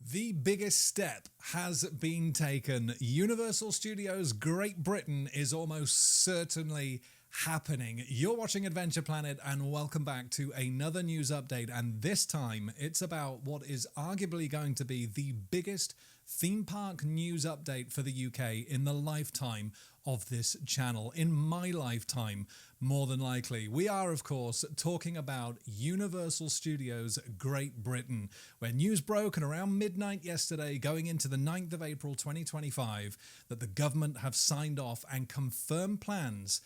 The biggest step has been taken. Universal Studios Great Britain is almost certainly happening. You're watching Adventure Planet and welcome back to another news update, and this time it's about what is arguably going to be the biggest theme park news update for the UK in the lifetime of this channel, in my lifetime more than likely. We are, of course, talking about Universal Studios Great Britain, where news broke at around midnight yesterday, going into the 9th of April 2025, that the government have signed off and confirmed plans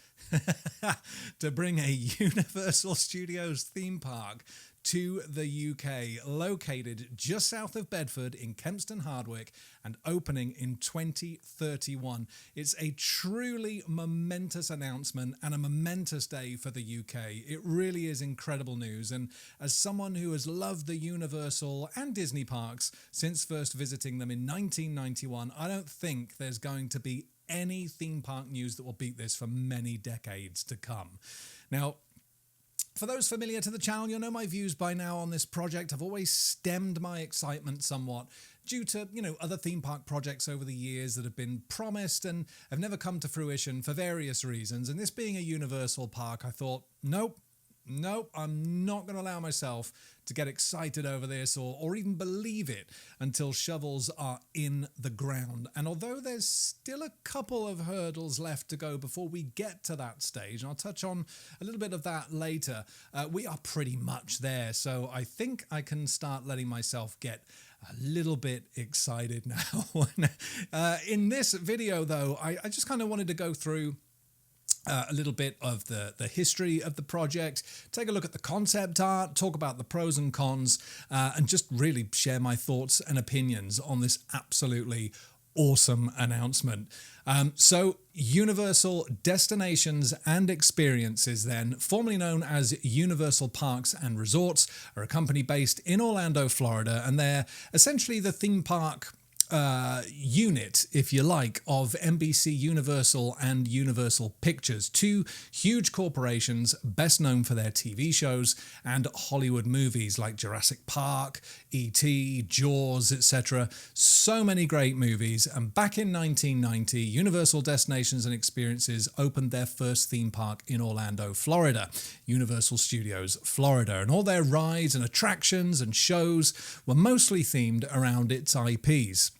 to bring a Universal Studios theme park to the UK, located just south of Bedford in Kempston Hardwicke and opening in 2031. It's a truly momentous announcement and a momentous day for the UK. It really is incredible news, and as someone who has loved the Universal and Disney parks since first visiting them in 1991, I don't think there's going to be any theme park news that will beat this for many decades to come. Now, for those familiar to the channel, you'll know my views by now on this project. I've always stemmed my excitement somewhat due to, other theme park projects over the years that have been promised and have never come to fruition for various reasons. And this being a Universal park, I thought, nope, I'm not going to allow myself to get excited over this or even believe it until shovels are in the ground. And although there's still a couple of hurdles left to go before we get to that stage, and I'll touch on a little bit of that later, we are pretty much there. So I think I can start letting myself get a little bit excited now. In this video, though, I just kind of wanted to go through a little bit of the history of the project, take a look at the concept art, talk about the pros and cons, and just really share my thoughts and opinions on this absolutely awesome announcement. So Universal Destinations and Experiences, then, formerly known as Universal Parks and Resorts, are a company based in Orlando, Florida, and they're essentially the theme park unit, if you like, of NBC Universal and Universal Pictures, two huge corporations best known for their TV shows and Hollywood movies like Jurassic Park, E.T., Jaws, etc. So many great movies. And back in 1990, Universal Destinations and Experiences opened their first theme park in Orlando, Florida, Universal Studios Florida, and all their rides and attractions and shows were mostly themed around its IPs.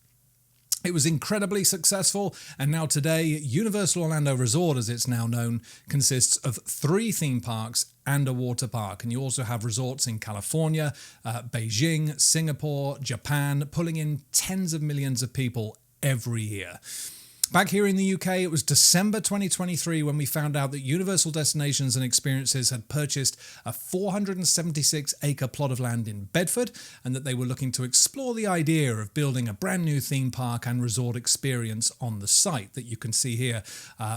It was incredibly successful, and now today, Universal Orlando Resort, as it's now known, consists of 3 theme parks and a water park. And you also have resorts in California, Beijing, Singapore, Japan, pulling in tens of millions of people every year. Back here in the UK, it was December 2023 when we found out that Universal Destinations and Experiences had purchased a 476-acre plot of land in Bedford, and that they were looking to explore the idea of building a brand new theme park and resort experience on the site that you can see here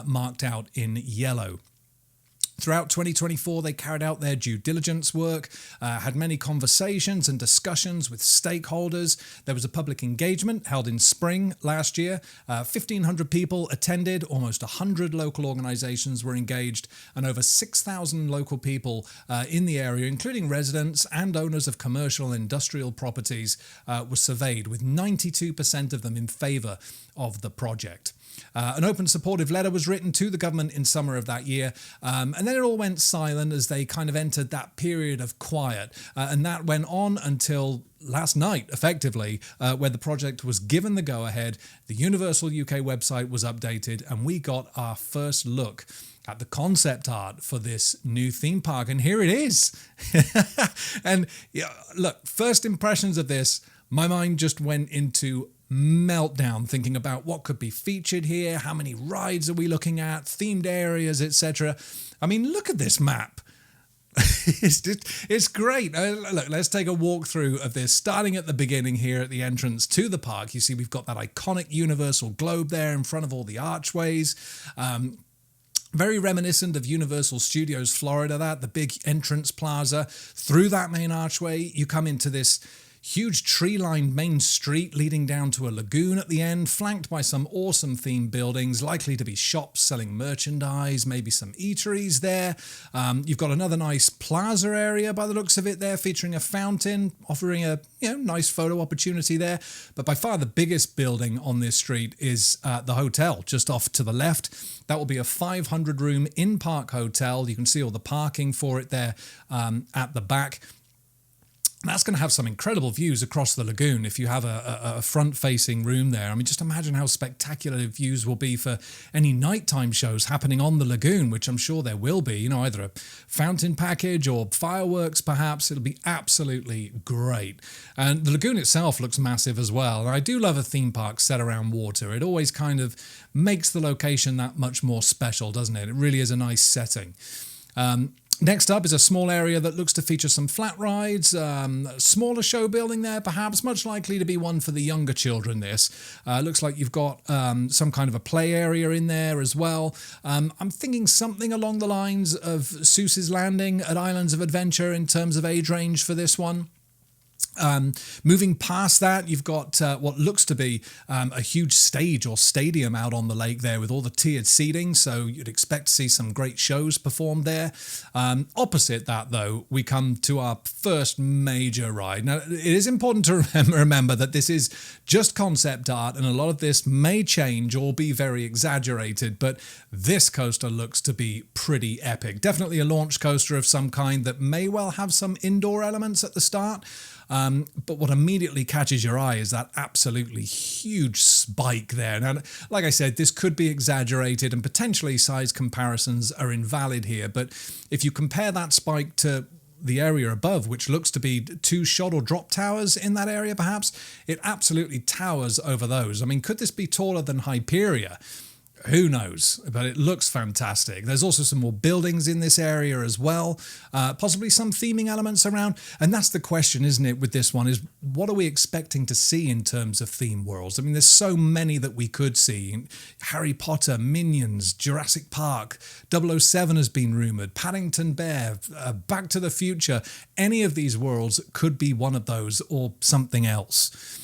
marked out in yellow. Throughout 2024, they carried out their due diligence work, had many conversations and discussions with stakeholders. There was a public engagement held in spring last year. 1,500 people attended, almost 100 local organizations were engaged, and over 6,000 local people in the area, including residents and owners of commercial and industrial properties, were surveyed, with 92% of them in favor of the project. An open supportive letter was written to the government in summer of that year, and then it all went silent as they kind of entered that period of quiet, and that went on until last night, effectively, where the project was given the go-ahead. The Universal UK website was updated, and we got our first look at the concept art for this new theme park, and here it is. And look, first impressions of this, my mind just went into meltdown thinking about what could be featured here, how many rides are we looking at, themed areas, etc. I mean, look at this map. It's great. Look, let's take a walk through of this, starting at the beginning here at the entrance to the park. You see we've got that iconic Universal globe there in front of all the archways. Very reminiscent of Universal Studios Florida, the big entrance plaza. Through that main archway, you come into this Huge tree-lined main street leading down to a lagoon at the end, flanked by some awesome themed buildings, likely to be shops selling merchandise, maybe some eateries there. You've got another nice plaza area by the looks of it there, featuring a fountain, offering a nice photo opportunity there. But by far the biggest building on this street is the hotel just off to the left. That will be a 500-room in-park hotel. You can see all the parking for it there at the back. That's going to have some incredible views across the lagoon if you have a front-facing room there. I mean, just imagine how spectacular the views will be for any nighttime shows happening on the lagoon, which I'm sure there will be. Either a fountain package or fireworks, perhaps. It'll be absolutely great. And the lagoon itself looks massive as well. And I do love a theme park set around water. It always kind of makes the location that much more special, doesn't it? It really is a nice setting. Next up is a small area that looks to feature some flat rides, smaller show building there perhaps, much likely to be one for the younger children this. Looks like you've got some kind of a play area in there as well. I'm thinking something along the lines of Seuss's Landing at Islands of Adventure in terms of age range for this one. Moving past that, you've got what looks to be a huge stage or stadium out on the lake there with all the tiered seating, so you'd expect to see some great shows performed there. Opposite that, though, we come to our first major ride. Now, it is important to remember that this is just concept art, and a lot of this may change or be very exaggerated, but this coaster looks to be pretty epic. Definitely a launch coaster of some kind that may well have some indoor elements at the start. But what immediately catches your eye is that absolutely huge spike there. Now, like I said, this could be exaggerated and potentially size comparisons are invalid here. But if you compare that spike to the area above, which looks to be 2 shot or drop towers in that area, perhaps, it absolutely towers over those. I mean, could this be taller than Hyperia? Who knows, but it looks fantastic. There's also some more buildings in this area as well, possibly some theming elements around. And that's the question, isn't it, with this one, is what are we expecting to see in terms of theme worlds? I mean, there's so many that we could see. Harry Potter, Minions, Jurassic Park, 007 has been rumoured, Paddington Bear, Back to the Future. Any of these worlds could be one of those or something else.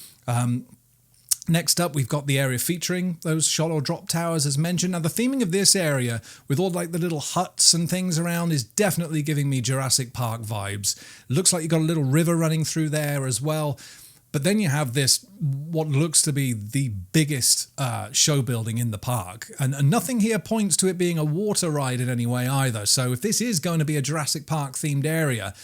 Next up, we've got the area featuring those shot or drop towers as mentioned. Now, the theming of this area with all like the little huts and things around is definitely giving me Jurassic Park vibes. Looks like you've got a little river running through there as well. But then you have this, what looks to be the biggest show building in the park. And nothing here points to it being a water ride in any way either. So if this is going to be a Jurassic Park themed area,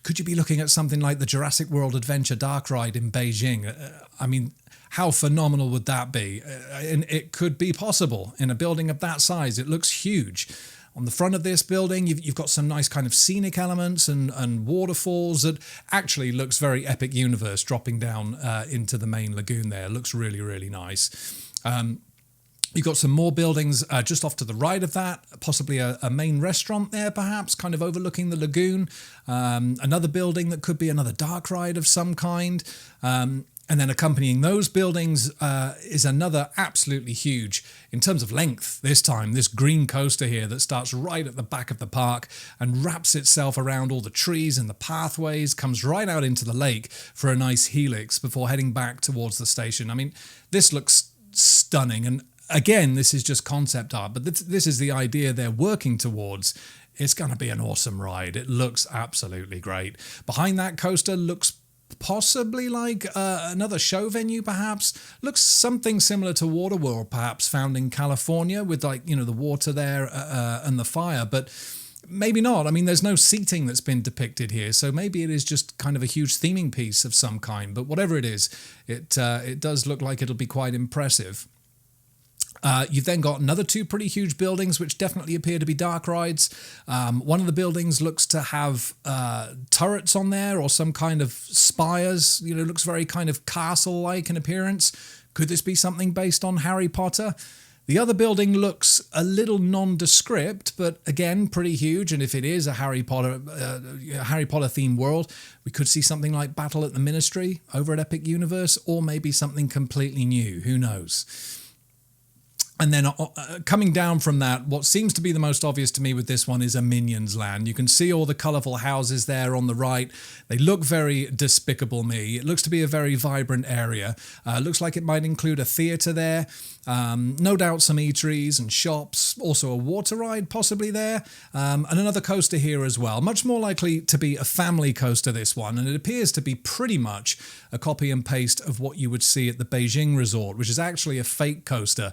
could you be looking at something like the Jurassic World Adventure Dark Ride in Beijing? I mean, how phenomenal would that be? And it could be possible in a building of that size. It looks huge. On the front of this building, you've got some nice kind of scenic elements and waterfalls that actually looks very Epic Universe dropping down into the main lagoon there. It looks really, really nice. You've got some more buildings just off to the right of that, possibly a main restaurant there perhaps, kind of overlooking the lagoon. Another building that could be another dark ride of some kind. And then accompanying those buildings is another absolutely huge, in terms of length this time, this green coaster here that starts right at the back of the park and wraps itself around all the trees and the pathways, comes right out into the lake for a nice helix before heading back towards the station. I mean, this looks stunning. And again, this is just concept art, but this is the idea they're working towards. It's going to be an awesome ride. It looks absolutely great. Behind that coaster looks possibly like another show venue perhaps. Looks something similar to Waterworld perhaps, found in California with like, the water there and the fire, but maybe not. I mean, there's no seating that's been depicted here, so maybe it is just kind of a huge theming piece of some kind, but whatever it is, it does look like it'll be quite impressive. You've then got another 2 pretty huge buildings which definitely appear to be dark rides. One of the buildings looks to have turrets on there or some kind of spires. Looks very kind of castle-like in appearance. Could this be something based on Harry Potter? The other building looks a little nondescript, but again, pretty huge. And if it is a Harry Potter themed world, we could see something like Battle at the Ministry over at Epic Universe, or maybe something completely new. Who knows? And then coming down from that, what seems to be the most obvious to me with this one is a Minions Land. You can see all the colourful houses there on the right. They look very Despicable Me. It looks to be a very vibrant area. Looks like it might include a theatre there. No doubt some eateries and shops. Also a water ride possibly there. And another coaster here as well. Much more likely to be a family coaster, this one. And it appears to be pretty much a copy and paste of what you would see at the Beijing Resort, which is actually a fake coaster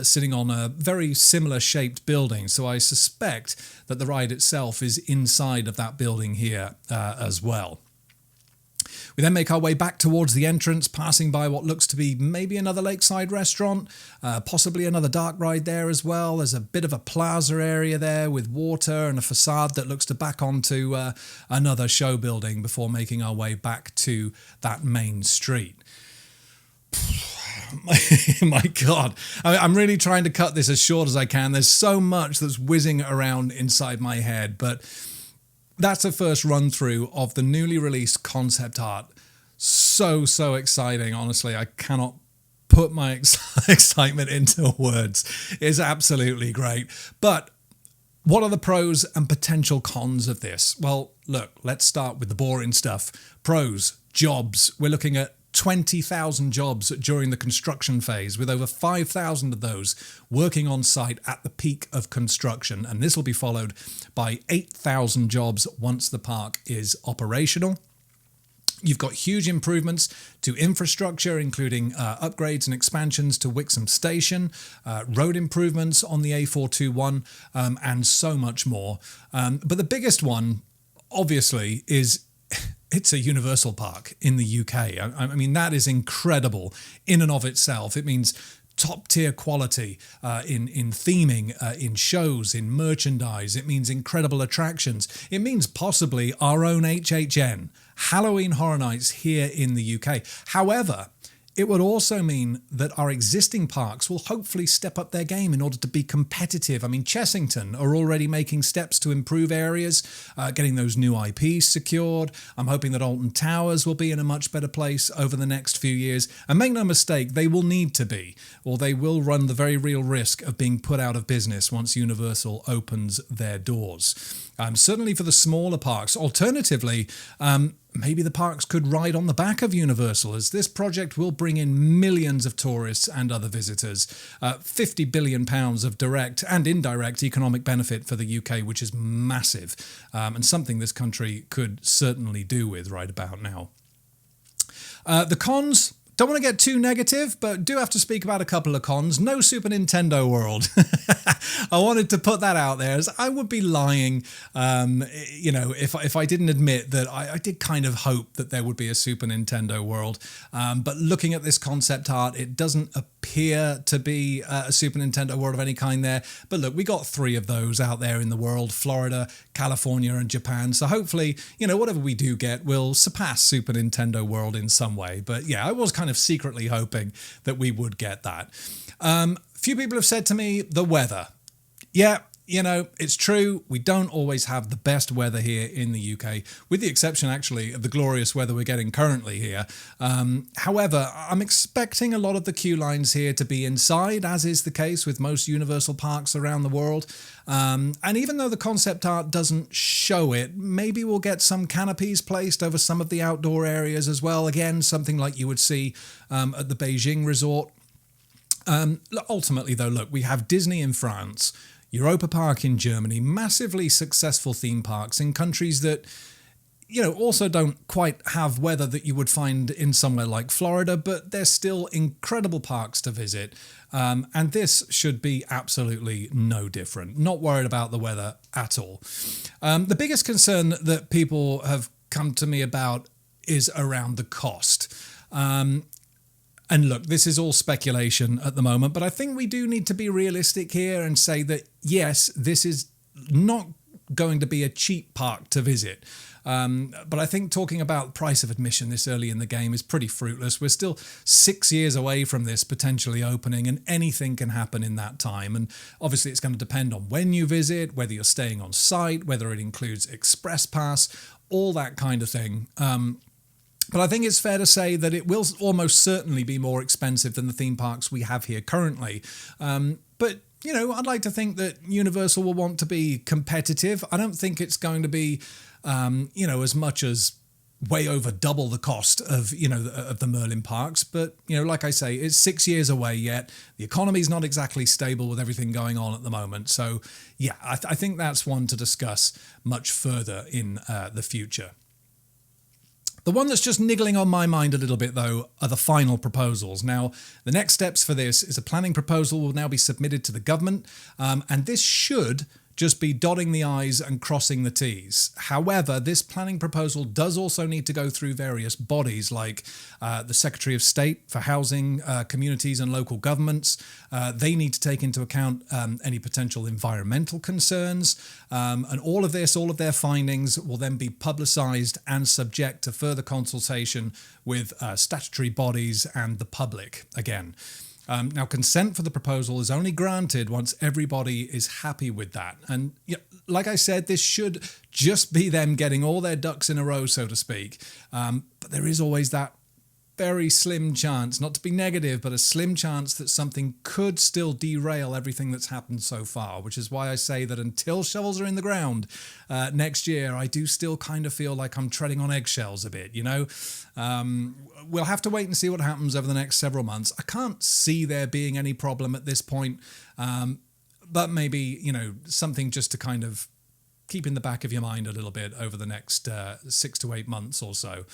sitting on a very similar shaped building. So I suspect that the ride itself is inside of that building here as well. We then make our way back towards the entrance, passing by what looks to be maybe another lakeside restaurant, possibly another dark ride there as well. There's a bit of a plaza area there with water and a facade that looks to back onto another show building before making our way back to that main street. My God, I'm really trying to cut this as short as I can. There's so much that's whizzing around inside my head, but that's a first run through of the newly released concept art. So exciting. Honestly, I cannot put my excitement into words. It's absolutely great. But what are the pros and potential cons of this? Well, look, let's start with the boring stuff. Pros, jobs. We're looking at 20,000 jobs during the construction phase, with over 5,000 of those working on site at the peak of construction. And this will be followed by 8,000 jobs once the park is operational. You've got huge improvements to infrastructure, including upgrades and expansions to Wixham Station, road improvements on the A421, and so much more. But the biggest one, obviously, is it's a Universal Park in the UK. I mean, that is incredible in and of itself. It means top tier quality in theming, in shows, in merchandise. It means incredible attractions. It means possibly our own HHN, Halloween Horror Nights here in the UK. However, it would also mean that our existing parks will hopefully step up their game in order to be competitive. I mean, Chessington are already making steps to improve areas, getting those new IPs secured. I'm hoping that Alton Towers will be in a much better place over the next few years. And make no mistake, they will need to be, or they will run the very real risk of being put out of business once Universal opens their doors. Certainly for the smaller parks. Alternatively, maybe the parks could ride on the back of Universal, as this project will bring in millions of tourists and other visitors. £50 billion of direct and indirect economic benefit for the UK, which is massive, and something this country could certainly do with right about now. The cons. Don't want to get too negative, but do have to speak about a couple of cons. No Super Nintendo World. I wanted to put that out there, as I would be lying, if I didn't admit that I did kind of hope that there would be a Super Nintendo World. But looking at this concept art, it doesn't appear to be a Super Nintendo World of any kind there. But look, we got 3 of those out there in the world: Florida, California, and Japan. So hopefully, whatever we do get will surpass Super Nintendo World in some way. But yeah, I was kind of secretly hoping that we would get that. Few people have said to me, the weather. Yeah, it's true. We don't always have the best weather here in the UK, with the exception actually of the glorious weather we're getting currently here. However, I'm expecting a lot of the queue lines here to be inside, as is the case with most Universal parks around the world. And even though the concept art doesn't show it, maybe we'll get some canopies placed over some of the outdoor areas as well. Again, something like you would see at the Beijing Resort. Ultimately though, look, we have Disney in France, Europa Park in Germany, massively successful theme parks in countries that, also don't quite have weather that you would find in somewhere like Florida, but they're still incredible parks to visit. And this should be absolutely no different. Not worried about the weather at all. The biggest concern that people have come to me about is around the cost. And look, this is all speculation at the moment, but I think we do need to be realistic here and say that, yes, this is not going to be a cheap park to visit. But I think talking about price of admission this early in the game is pretty fruitless. We're still 6 years away from this potentially opening, and anything can happen in that time. And obviously it's going to depend on when you visit, whether you're staying on site, whether it includes Express Pass, all that kind of thing. But I think it's fair to say that it will almost certainly be more expensive than the theme parks we have here currently. But I'd like to think that Universal will want to be competitive. I don't think it's going to be, as much as way over double the cost of of the Merlin parks, but like I say, it's 6 years away yet. The economy's not exactly stable with everything going on at the moment, so yeah, I think that's one to discuss much further in the future. The one that's just niggling on my mind a little bit, though, are the final proposals. Now, the next steps for this is a planning proposal will now be submitted to the government, and this should just be dotting the I's and crossing the T's. However, this planning proposal does also need to go through various bodies like the Secretary of State for Housing, Communities and Local Governments. They need to take into account any potential environmental concerns. And all of their findings will then be publicised and subject to further consultation with statutory bodies and the public again. Now, consent for the proposal is only granted once everybody is happy with that. And like I said, this should just be them getting all their ducks in a row, so to speak. But there is always that very slim chance, not to be negative, but a slim chance that something could still derail everything that's happened so far, which is why I say that until shovels are in the ground next year, I do still kind of feel like I'm treading on eggshells a bit, We'll have to wait and see what happens over the next several months. I can't see there being any problem at this point, but maybe, something just to kind of keep in the back of your mind a little bit over the next 6 to 8 months or so.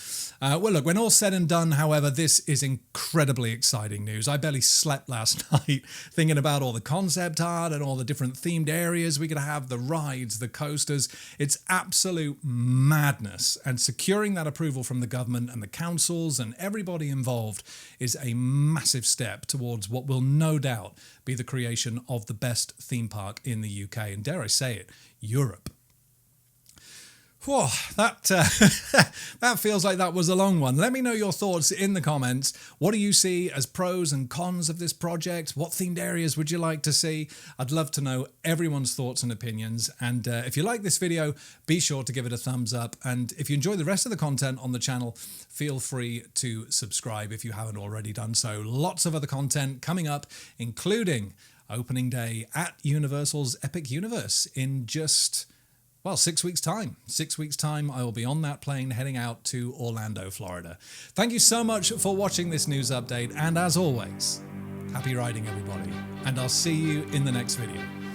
Well, look, when all's said and done, however, this is incredibly exciting news. I barely slept last night thinking about all the concept art and all the different themed areas we could have, the rides, the coasters. It's absolute madness. And securing that approval from the government and the councils and everybody involved is a massive step towards what will no doubt be the creation of the best theme park in the UK, and dare I say it, Europe. Whew, that feels like that was a long one. Let me know your thoughts in the comments. What do you see as pros and cons of this project? What themed areas would you like to see? I'd love to know everyone's thoughts and opinions. And if you like this video, be sure to give it a thumbs up. And if you enjoy the rest of the content on the channel, feel free to subscribe if you haven't already done so. Lots of other content coming up, including opening day at Universal's Epic Universe in just 6 weeks' time. 6 weeks' time, I will be on that plane heading out to Orlando, Florida. Thank you so much for watching this news update. And as always, happy riding, everybody. And I'll see you in the next video.